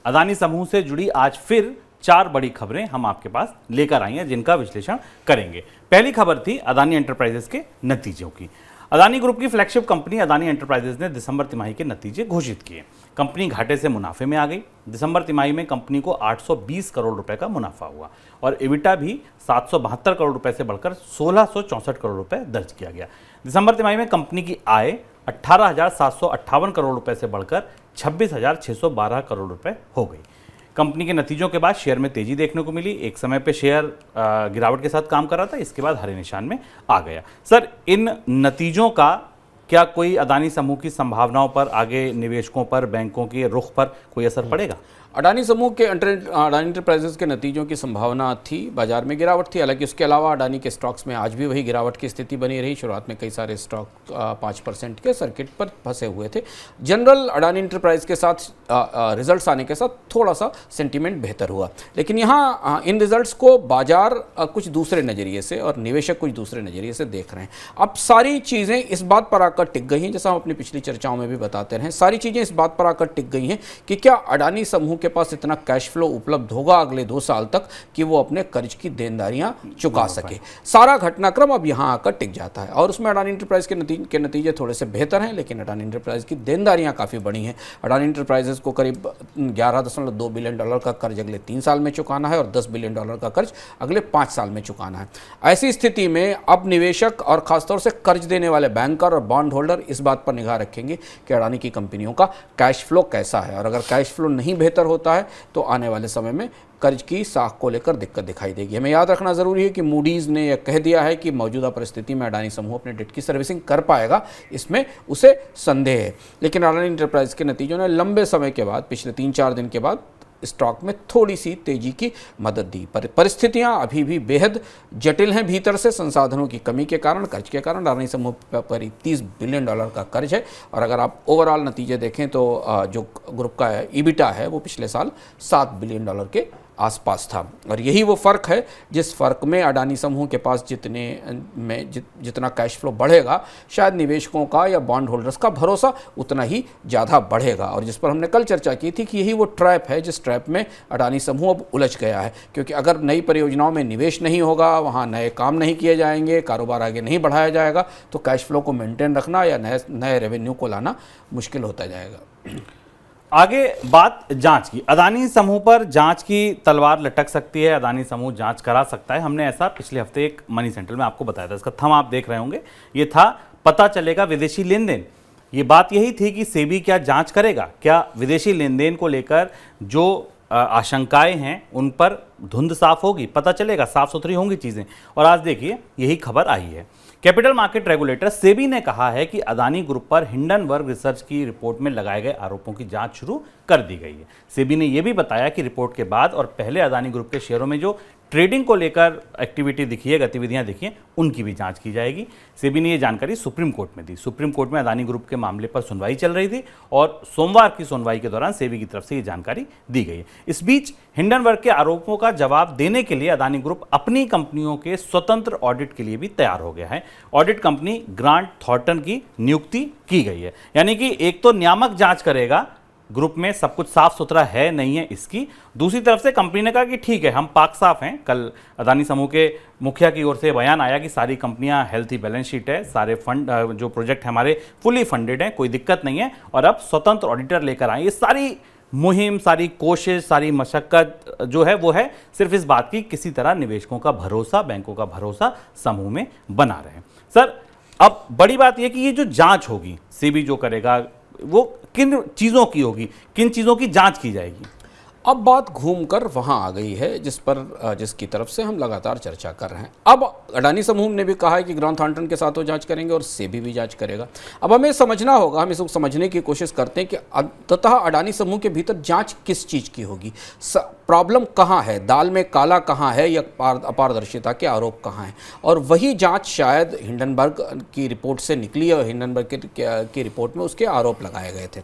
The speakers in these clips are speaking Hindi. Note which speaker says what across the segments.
Speaker 1: अदानी समूह से जुड़ी आज फिर 4 बड़ी खबरें हम आपके पास लेकर आई हैं, जिनका विश्लेषण करेंगे। पहली खबर थी अदानी एंटरप्राइजेस के नतीजों की। अदानी ग्रुप की फ्लैगशिप कंपनी अदानी एंटरप्राइजेस ने दिसंबर तिमाही के नतीजे घोषित किए। कंपनी घाटे से मुनाफे में आ गई। दिसंबर तिमाही में कंपनी को 820 करोड़ रुपए का मुनाफा हुआ और एबिटा भी 772 करोड़ रुपए से बढ़कर 1664 करोड़ रुपए दर्ज किया गया। दिसंबर तिमाही में कंपनी की आय 18,758 करोड़ रुपए से बढ़कर 26,612 करोड़ रुपए हो गई। कंपनी के नतीजों के बाद शेयर में तेजी देखने को मिली। एक समय पे शेयर गिरावट के साथ काम कर रहा था, इसके बाद हरे निशान में आ गया। सर, इन नतीजों का क्या कोई अदानी समूह की संभावनाओं पर, आगे निवेशकों पर, बैंकों के रुख पर कोई असर पड़ेगा?
Speaker 2: अडानी समूह के अडानी एंटरप्राइजेस के नतीजों की संभावना थी, बाजार में गिरावट थी। हालांकि उसके अलावा अडानी के स्टॉक्स में आज भी वही गिरावट की स्थिति बनी रही। शुरुआत में कई सारे स्टॉक 5% के सर्किट पर फंसे हुए थे। जनरल अडानी एंटरप्राइज के साथ रिजल्ट्स आने के साथ थोड़ा सा सेंटीमेंट बेहतर हुआ, लेकिन यहाँ इन रिजल्ट्स को बाजार कुछ दूसरे नज़रिए से और निवेशक कुछ दूसरे नज़रिए से देख रहे हैं। अब सारी चीज़ें इस बात पर आकर टिक गई हैं, जैसा हम अपनी पिछली चर्चाओं में भी बताते रहे, सारी चीज़ें इस बात पर आकर टिक गई हैं कि क्या अडानी समूह के पास इतना कैश फ्लो उपलब्ध होगा अगले 2 साल तक कि वो अपने कर्ज की देनदारियां चुका सके। सारा घटनाक्रम अब यहां आकर टिक जाता है और उसमें अडानी एंटरप्राइज के नतीजे थोड़े से बेहतर हैं, लेकिन अडानी एंटरप्राइज की देनदारियां काफ़ी बड़ी हैं। अडानी एंटरप्राइजेस को करीब $11.2 बिलियन का कर्ज अगले 3 साल में चुकाना है और $10 बिलियन का कर्ज अगले 5 साल में चुकाना है। ऐसी स्थिति में अब निवेशक और खासतौर से कर्ज देने वाले बैंकर और बॉन्ड होल्डर इस बात पर निगाह रखेंगे कि अडानी की कंपनियों का कैश फ्लो कैसा है, और अगर कैश फ्लो नहीं बेहतर होता है तो आने वाले समय में कर्ज की साख को लेकर दिक्कत दिखाई देगी। हमें याद रखना जरूरी है कि मूडीज ने यह कह दिया है कि मौजूदा परिस्थिति में अडानी समूह अपने डेट की सर्विसिंग कर पाएगा, इसमें उसे संदेह है। लेकिन अडानी एंटरप्राइज के नतीजों ने लंबे समय के बाद, पिछले 3-4 दिन के बाद स्टॉक में थोड़ी सी तेजी की मदद दी। पर परिस्थितियां अभी भी बेहद जटिल हैं। भीतर से संसाधनों की कमी के कारण, कर्ज के कारण अडानी समूह पर करीब $30 बिलियन का कर्ज है। और अगर आप ओवरऑल नतीजे देखें तो जो ग्रुप का ईबिटा है वो पिछले साल $7 बिलियन के आसपास था। और यही वो फ़र्क है जिस फ़र्क में अडानी समूह के पास जितना कैश फ्लो बढ़ेगा, शायद निवेशकों का या बॉन्ड होल्डर्स का भरोसा उतना ही ज़्यादा बढ़ेगा। और जिस पर हमने कल चर्चा की थी कि यही वो ट्रैप है जिस ट्रैप में अडानी समूह अब उलझ गया है। क्योंकि अगर नई परियोजनाओं में निवेश नहीं होगा, वहाँ नए काम नहीं किए जाएंगे, कारोबार आगे नहीं बढ़ाया जाएगा, तो कैश फ्लो को मेंटेन रखना या नए रेवेन्यू को लाना मुश्किल होता जाएगा।
Speaker 1: आगे बात जांच की। अदानी समूह पर जांच की तलवार लटक सकती है, अदानी समूह जांच करा सकता है। हमने ऐसा पिछले हफ्ते एक मनी सेंट्रल में आपको बताया था, इसका थंब आप देख रहे होंगे, ये था पता चलेगा विदेशी लेन देन। ये बात यही थी कि सेबी क्या जांच करेगा, क्या विदेशी लेन देन को लेकर जो आशंकाएं हैं उन पर धुंध साफ होगी, पता चलेगा, साफ सुथरी होंगी चीज़ें। और आज देखिए यही खबर आई है। कैपिटल मार्केट रेगुलेटर सेबी ने कहा है कि अदानी ग्रुप पर हिंडनबर्ग रिसर्च की रिपोर्ट में लगाए गए आरोपों की जांच शुरू कर दी गई है। सेबी ने यह भी बताया कि रिपोर्ट के बाद और पहले अदानी ग्रुप के शेयरों में जो ट्रेडिंग को लेकर एक्टिविटी दिखी है, गतिविधियां दिखी हैं, उनकी भी जांच की जाएगी। सेबी ने यह जानकारी सुप्रीम कोर्ट में दी। सुप्रीम कोर्ट में अदानी ग्रुप के मामले पर सुनवाई चल रही थी और सोमवार की सुनवाई के दौरान सेबी की तरफ से यह जानकारी दी गई है। इस बीच हिंडनबर्ग के आरोपों का जवाब देने के लिए अदानी ग्रुप अपनी कंपनियों के स्वतंत्र ऑडिट के लिए भी तैयार हो गया है। ऑडिट कंपनी ग्रांट थॉर्टन की नियुक्ति की गई है। यानी कि एक तो नियामक जांच करेगा ग्रुप में सब कुछ साफ सुथरा है नहीं है इसकी, दूसरी तरफ से कंपनी ने कहा कि ठीक है हम पाक साफ हैं। कल अदानी समूह के मुखिया की ओर से बयान आया कि सारी कंपनियां हेल्थी बैलेंस शीट है, सारे फंड जो प्रोजेक्ट हमारे फुली फंडेड हैं, कोई दिक्कत नहीं है और अब स्वतंत्र ऑडिटर लेकर आए। ये सारी मुहिम, सारी कोशिश, सारी मशक्कत जो है वो है सिर्फ इस बात की किसी तरह निवेशकों का भरोसा, बैंकों का भरोसा समूह में बना रहे। सर, अब बड़ी बात यह कि ये जो जांच होगी सेबी जो करेगा वो किन चीज़ों की होगी, किन चीज़ों की जांच की जाएगी?
Speaker 2: अब बात घूमकर वहां आ गई है जिसकी तरफ से हम लगातार चर्चा कर रहे हैं। अब अडानी समूह ने भी कहा है कि ग्रांट थॉर्टन के साथ वो जांच करेंगे और सेबी भी जांच करेगा। अब हमें समझना होगा, हम इसको समझने की कोशिश करते हैं कि अंततः अडानी समूह के भीतर जांच किस चीज़ की होगी, प्रॉब्लम कहाँ है, दाल में काला कहाँ है या अपारदर्शिता के आरोप कहाँ हैं। और वही जांच शायद हिंडनबर्ग की रिपोर्ट से निकली और हिंडनबर्ग की रिपोर्ट में उसके आरोप लगाए गए थे।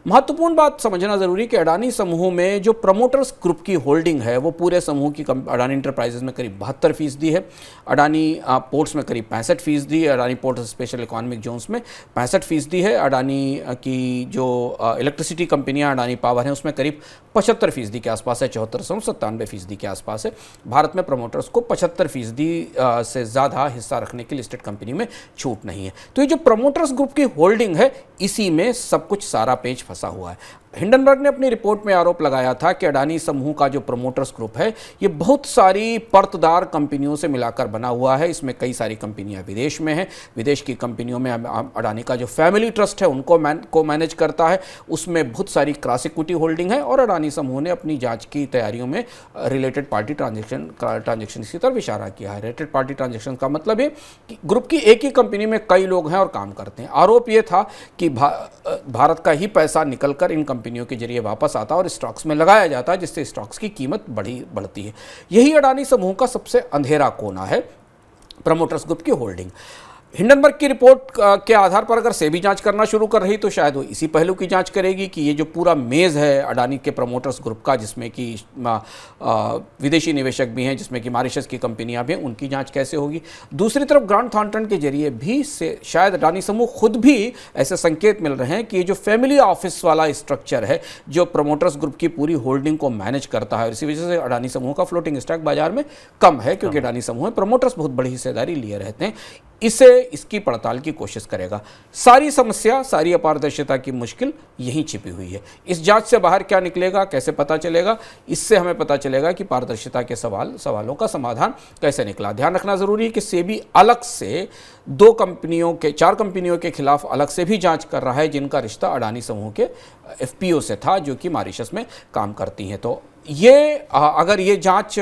Speaker 2: महत्वपूर्ण बात समझना जरूरी कि अडानी समूह में जो प्रमोटर्स ग्रुप की होल्डिंग है वो पूरे समूह की अडानी इंटरप्राइजेज में करीब 72% है, अडानी पोर्ट्स में करीब 65% है, Adani ports special economic zones में 65% है, अडानी की जो इलेक्ट्रिसिटी कंपनियां अडानी पावर हैं उसमें करीब 75% के आसपास है, 74.97% के आसपास है। भारत में प्रमोटर्स को 75% से ज़्यादा हिस्सा रखने की लिस्टेड कंपनी में छूट नहीं है। तो ये जो प्रमोटर्स ग्रुप की होल्डिंग है इसी में सब कुछ सारा पेच फंसा हुआ है। हिंडनबर्ग ने अपनी रिपोर्ट में आरोप लगाया था कि अडानी समूह का जो प्रमोटर्स ग्रुप है ये बहुत सारी परतदार कंपनियों से मिलाकर बना हुआ है। इसमें कई सारी कंपनियां विदेश में हैं, विदेश की कंपनियों में अडानी का जो फैमिली ट्रस्ट है उनको मैनेज करता है, उसमें बहुत सारी क्रॉस इक्विटी होल्डिंग है। और अडानी समूह ने अपनी जांच की तैयारियों में रिलेटेड पार्टी ट्रांजेक्शन की तरफ इशारा किया है। रिलेटेड पार्टी ट्रांजेक्शन का मतलब है कि ग्रुप की एक ही कंपनी में कई लोग हैं और काम करते हैं। आरोप यह था कि भारत का ही पैसा निकलकर इन कंपनियों के जरिए वापस आता और स्टॉक्स में लगाया जाता है, जिससे स्टॉक्स की कीमत बढ़ती है। यही अडानी समूह का सबसे अंधेरा कोना है, प्रमोटर्स ग्रुप की होल्डिंग। हिंडनबर्ग की रिपोर्ट के आधार पर अगर सेबी जांच करना शुरू कर रही तो शायद वो इसी पहलू की जांच करेगी कि ये जो पूरा मेज़ है अडानी के प्रमोटर्स ग्रुप का, जिसमें कि विदेशी निवेशक भी हैं, जिसमें कि मॉरिशस की कंपनियां भी हैं, उनकी जांच कैसे होगी। दूसरी तरफ ग्रांट थॉर्नटन के जरिए भी शायद अडानी समूह खुद भी ऐसे संकेत मिल रहे हैं कि ये जो फैमिली ऑफिस वाला स्ट्रक्चर है जो प्रमोटर्स ग्रुप की पूरी होल्डिंग को मैनेज करता है, और इसी वजह से अडानी समूह का फ्लोटिंग स्टॉक बाजार में कम है, क्योंकि अडानी समूह में प्रमोटर्स बहुत बड़ी हिस्सेदारी लिए रहते हैं। इसकी पड़ताल की कोशिश करेगा। सारी समस्या, सारी अपारदर्शिता की मुश्किल यहीं छिपी हुई है। इस जांच से बाहर क्या निकलेगा, कैसे पता चलेगा? इससे हमें पता चलेगा कि पारदर्शिता के सवालों का समाधान कैसे निकला। ध्यान रखना जरूरी है कि सेबी अलग से 4 कंपनियों के खिलाफ अलग से भी जांच कर रहा है, जिनका रिश्ता अडानी समूह के एफपीओ से था, जो कि मॉरिशस में काम करती हैं। तो अगर ये जांच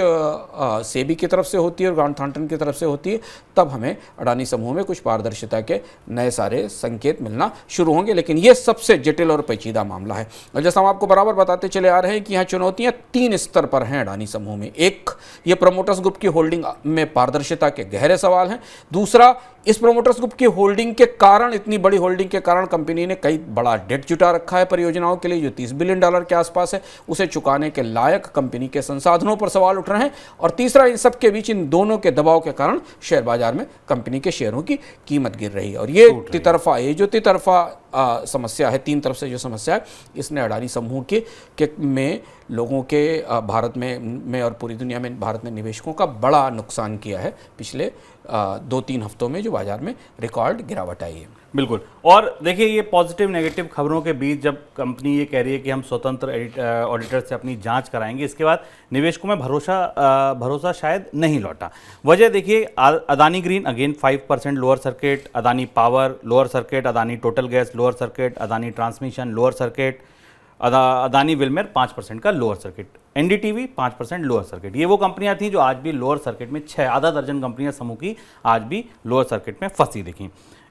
Speaker 2: सेबी की तरफ से होती है और ग्रांट थॉर्नटन की तरफ से होती है, तब हमें अडानी समूह में कुछ पारदर्शिता के नए सारे संकेत मिलना शुरू होंगे। लेकिन ये सबसे जटिल और पेचीदा मामला है। और जैसा हम आपको बराबर बताते चले आ रहे हैं कि यहाँ चुनौतियाँ 3 स्तर पर हैं अडानी समूह में। एक, ये प्रमोटर्स ग्रुप की होल्डिंग में पारदर्शिता के गहरे सवाल हैं। दूसरा, इस प्रमोटर्स ग्रुप की होल्डिंग के कारण, इतनी बड़ी होल्डिंग के कारण कंपनी ने कई बड़ा डेट जुटा रखा है परियोजनाओं के लिए, जो $30 बिलियन के आसपास है। उसे चुकाने के लायक कंपनी के संसाधनों पर सवाल उठ रहे हैं। और तीसरा, इन सब के बीच इन दोनों के दबाव के कारण शेयर बाजार में कंपनी के शेयरों की कीमत गिर रही है। और ये तितरफा समस्या है, 3 तरफ से जो समस्या है, इसने अडानी समूह में लोगों के भारत में और पूरी दुनिया में भारत में निवेशकों का बड़ा नुकसान किया है। पिछले 2-3 हफ्तों में जो बाजार में रिकॉर्ड गिरावट आई है।
Speaker 1: बिल्कुल। और देखिए, ये पॉजिटिव नेगेटिव खबरों के बीच जब कंपनी ये कह रही है कि हम स्वतंत्र ऑडिटर से अपनी जांच कराएंगे, इसके बाद निवेशकों में भरोसा शायद नहीं लौटा। वजह देखिए, Adani green again 5% lower circuit, Adani power lower circuit, Adani total gas lower circuit, Adani transmission lower circuit, Adani Wilmar 5% का lower circuit, NDTV 5% lower circuit. ये वो कंपनियां थी जो आज भी लोअर सर्किट में, आधा दर्जन कंपनियां समूह की आज भी लोअर सर्किट में फंसी दिखी।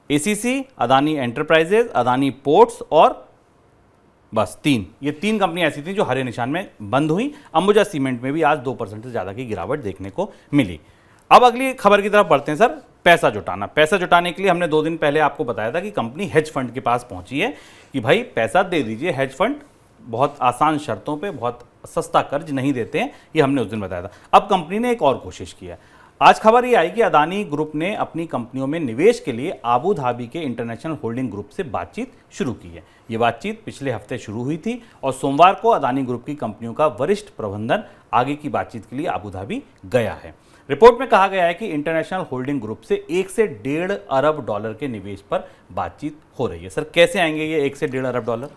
Speaker 1: ACC, Adani enterprises, Adani ports और बस 3, ये 3 कंपनियां ऐसी थी जो हरे निशान में बंद हुई। अंबुजा सीमेंट में भी आज 2% से ज़्यादा की गिरावट देखने को मिली। अब अगली खबर की तरफ बढ़ते हैं सर। पैसा जुटाने के लिए हमने 2 दिन पहले आपको बताया था कि कंपनी हेज फंड के पास पहुंची है कि भाई पैसा दे दीजिए। हेज फंड बहुत आसान शर्तों पे बहुत सस्ता कर्ज नहीं देते हैं, ये हमने उस दिन बताया था। अब कंपनी ने एक और कोशिश की है। आज खबर ये आई कि अदानी ग्रुप ने अपनी कंपनियों में निवेश के लिए आबू धाबी के इंटरनेशनल होल्डिंग ग्रुप से बातचीत शुरू की है। ये बातचीत पिछले हफ्ते शुरू हुई थी और सोमवार को अदानी ग्रुप की कंपनियों का वरिष्ठ प्रबंधन आगे की बातचीत के लिए आबू धाबी गया है। रिपोर्ट में कहा गया है कि इंटरनेशनल होल्डिंग ग्रुप से $1 से $1.5 अरब के निवेश पर बातचीत हो रही है। सर, कैसे आएंगे ये $1 से $1.5 अरब?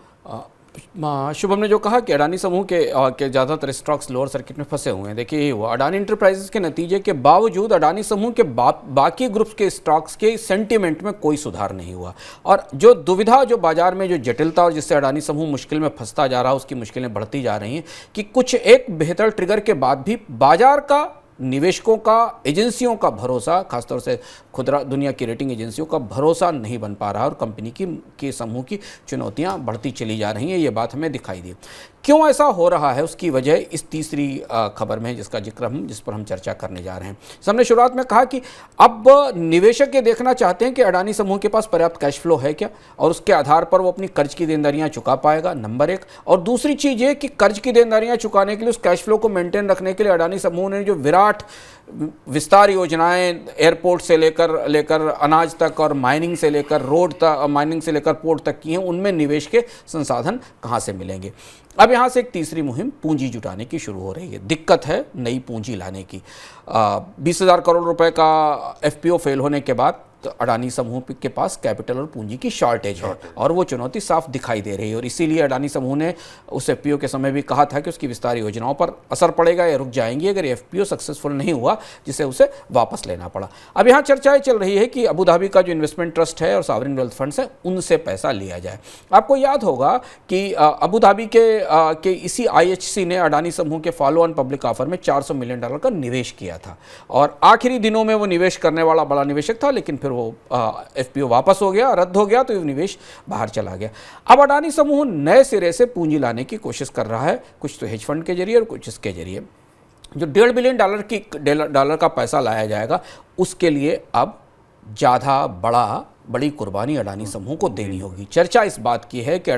Speaker 2: शुभम ने जो कहा कि अडानी समूह के ज़्यादातर स्टॉक्स लोअर सर्किट में फंसे हुए हैं। देखिए, वो अडानी इंटरप्राइजेस के नतीजे के बावजूद अडानी समूह के बाकी ग्रुप्स के स्टॉक्स के सेंटीमेंट में कोई सुधार नहीं हुआ। और जो दुविधा, जो बाजार में जो जटिलता और जिससे अडानी समूह मुश्किल में फंसता जा रहा है, उसकी मुश्किलें बढ़ती जा रही हैं कि कुछ एक बेहतर ट्रिगर के बाद भी बाजार का, निवेशकों का, एजेंसियों का भरोसा, खासतौर से खुदरा दुनिया की रेटिंग एजेंसियों का भरोसा नहीं बन पा रहा और कंपनी के समूह की चुनौतियां बढ़ती चली जा रही हैं, ये बात हमें दिखाई दी। क्यों ऐसा हो रहा है उसकी वजह इस तीसरी खबर में जिस पर हम चर्चा करने जा रहे हैं। हमने शुरुआत में कहा कि अब निवेशक ये देखना चाहते हैं कि अडानी समूह के पास पर्याप्त कैश फ्लो है क्या और उसके आधार पर वो अपनी कर्ज की देनदारियां चुका पाएगा, नंबर एक। और दूसरी चीज़ ये कि कर्ज की देनदारियां चुकाने के लिए, उस कैश फ्लो को मेंटेन रखने के लिए अडानी समूह ने जो विराट विस्तार योजनाएं एयरपोर्ट से लेकर अनाज तक और माइनिंग से लेकर रोड तक, माइनिंग से लेकर पोर्ट तक की हैं, उनमें निवेश के संसाधन कहाँ से मिलेंगे। अब यहाँ से एक तीसरी मुहिम पूंजी जुटाने की शुरू हो रही है। दिक्कत है नई पूंजी लाने की। 20,000 करोड़ रुपए का एफपीओ फेल होने के बाद तो अडानी समूह के पास कैपिटल और पूंजी की शॉर्टेज है और वो चुनौती साफ दिखाई दे रही है। और इसीलिए अडानी समूह ने उस एफपीओ के समय भी कहा था कि उसकी विस्तार योजनाओं पर असर पड़ेगा या रुक जाएंगी अगर एफपीओ सक्सेसफुल नहीं हुआ, जिसे उसे वापस लेना पड़ा। अब यहाँ चर्चाएं चल रही है कि अबू धाबी का जो इन्वेस्टमेंट ट्रस्ट है और सॉवरेन वेल्थ फंड्स है, उनसे पैसा लिया जाए। आपको याद होगा कि अबू धाबी के इसी आईएचसी ने अडानी समूह के फॉलो ऑन पब्लिक ऑफर में $400 मिलियन का निवेश किया था और आखिरी दिनों में वो निवेश करने वाला बड़ा निवेशक था, लेकिन फिर वो एफपीओ वापस हो गया, रद्द हो गया, तो ये निवेश बाहर चला गया। अब अडानी समूह नए सिरे से पूंजी लाने की कोशिश कर रहा है, कुछ तो हेज फंड के जरिए और कुछ इसके जरिए। जो $1.5 बिलियन का पैसा लाया जाएगा, उसके लिए अब ज़्यादा बड़ी कुर्बानी अडानी समूह को देनी होगी। चर्चा इस बात की है कि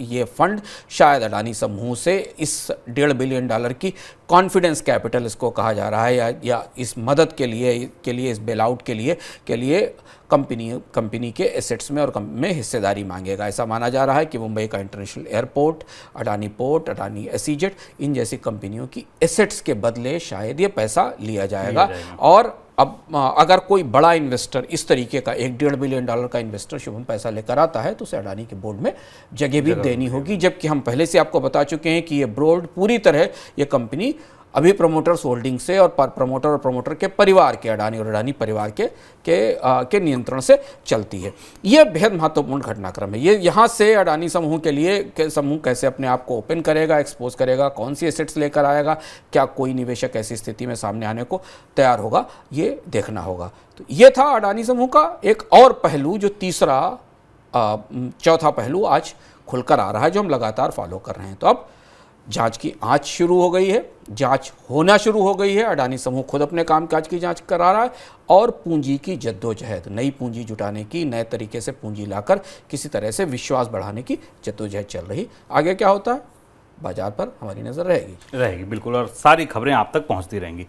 Speaker 2: ये फंड शायद अडानी समूह से इस $1.5 बिलियन की कॉन्फिडेंस कैपिटल इसको कहा जा रहा है या इस मदद के लिए इस बेल आउट के लिए कंपनी के एसेट्स में और में हिस्सेदारी मांगेगा। ऐसा माना जा रहा है कि मुंबई का international airport, Adani port, Adani SEZ, इन जैसी कंपनियों की एसेट्स के बदले शायद ये पैसा लिया जाएगा। और अब अगर कोई बड़ा इन्वेस्टर इस तरीके का $1.5 बिलियन का इन्वेस्टर शुभम पैसा लेकर आता है तो उसे अडानी के बोर्ड में जगह भी देनी होगी, जबकि हम पहले से आपको बता चुके हैं कि ये बोर्ड पूरी तरह ये कंपनी अभी प्रमोटर्स होल्डिंग से और प्रमोटर के परिवार के, अडानी और अडानी परिवार के नियंत्रण से चलती है। यह बेहद महत्वपूर्ण घटनाक्रम है। ये यहाँ से अडानी समूह समूह कैसे अपने आप को ओपन करेगा, एक्सपोज करेगा, कौन सी एसेट्स लेकर आएगा, क्या कोई निवेशक ऐसी स्थिति में सामने आने को तैयार होगा, ये देखना होगा। तो ये था अडानी समूह का एक और पहलू, जो चौथा पहलू आज खुलकर आ रहा है, जो हम लगातार फॉलो कर रहे हैं। तो अब जांच की आंच शुरू हो गई है, जांच होना शुरू हो गई है। अडानी समूह खुद अपने कामकाज की जांच करा रहा है और पूंजी की जद्दोजहद, नई पूंजी जुटाने की, नए तरीके से पूंजी लाकर किसी तरह से विश्वास बढ़ाने की जद्दोजहद चल रही। आगे क्या होता है बाजार पर हमारी नज़र रहेगी।
Speaker 1: बिल्कुल, और सारी खबरें आप तक पहुंचती रहेंगी।